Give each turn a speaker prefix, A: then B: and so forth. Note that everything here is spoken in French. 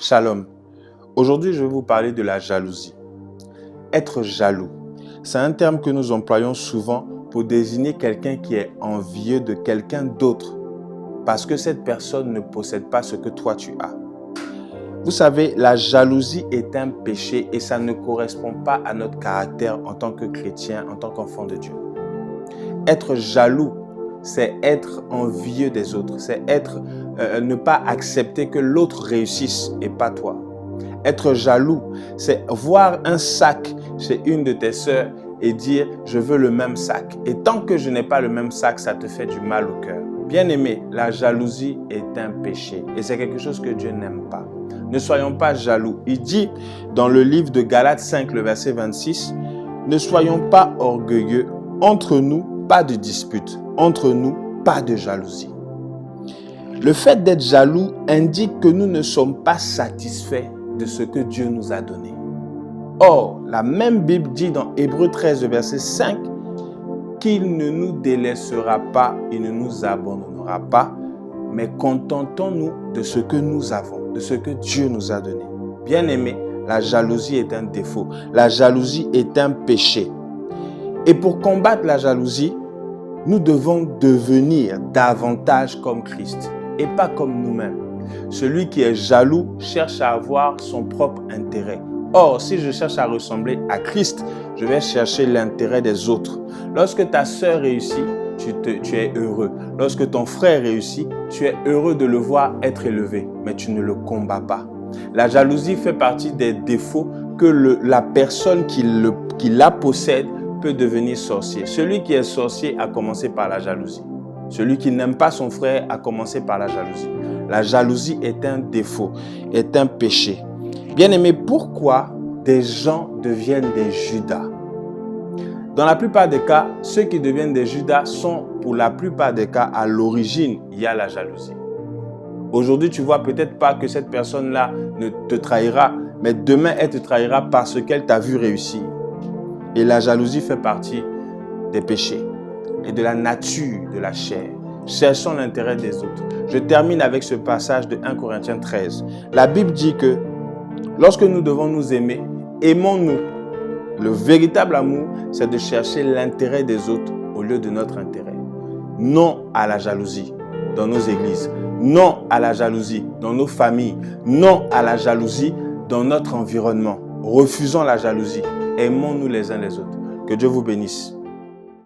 A: Shalom. Aujourd'hui, je vais vous parler de la jalousie. Être jaloux, c'est un terme que nous employons souvent pour désigner quelqu'un qui est envieux de quelqu'un d'autre parce que cette personne ne possède pas ce que toi tu as. Vous savez, la jalousie est un péché et ça ne correspond pas à notre caractère en tant que chrétien, en tant qu'enfant de Dieu. Être jaloux, c'est être envieux des autres, c'est ne pas accepter que l'autre réussisse et pas toi. Être jaloux, c'est voir un sac chez une de tes sœurs et dire « je veux le même sac ». Et tant que je n'ai pas le même sac, ça te fait du mal au cœur. Bien-aimé, la jalousie est un péché et c'est quelque chose que Dieu n'aime pas. Ne soyons pas jaloux. Il dit dans le livre de Galates 5, le verset 26, « Ne soyons pas orgueilleux, entre nous, pas de dispute, entre nous, pas de jalousie. » Le fait d'être jaloux indique que nous ne sommes pas satisfaits de ce que Dieu nous a donné. Or, la même Bible dit dans Hébreux 13, verset 5, qu'il ne nous délaissera pas, il ne nous abandonnera pas, mais contentons-nous de ce que nous avons, de ce que Dieu nous a donné. Bien-aimé, la jalousie est un défaut, la jalousie est un péché. Et pour combattre la jalousie, nous devons devenir davantage comme Christ et pas comme nous-mêmes. Celui qui est jaloux cherche à avoir son propre intérêt. Or, si je cherche à ressembler à Christ, je vais chercher l'intérêt des autres. Lorsque ta sœur réussit, tu es heureux. Lorsque ton frère réussit, tu es heureux de le voir être élevé, mais tu ne le combats pas. La jalousie fait partie des défauts que la personne qui la possède peut devenir sorcier. Celui qui est sorcier a commencé par la jalousie. Celui qui n'aime pas son frère a commencé par la jalousie. La jalousie est un défaut, est un péché. Bien-aimé, pourquoi des gens deviennent des Judas? Dans la plupart des cas, ceux qui deviennent des Judas sont, pour la plupart des cas, à l'origine, il y a la jalousie. Aujourd'hui, tu vois peut-être pas que cette personne-là ne te trahira, mais demain, elle te trahira parce qu'elle t'a vu réussir. Et la jalousie fait partie des péchés et de la nature de la chair. Cherchons l'intérêt des autres. Je termine avec ce passage de 1 Corinthiens 13. La Bible dit que lorsque nous devons nous aimer, aimons-nous. Le véritable amour, c'est de chercher l'intérêt des autres au lieu de notre intérêt. Non à la jalousie dans nos églises. Non à la jalousie dans nos familles. Non à la jalousie dans notre environnement. Refusons la jalousie. Aimons-nous les uns les autres. Que Dieu vous bénisse.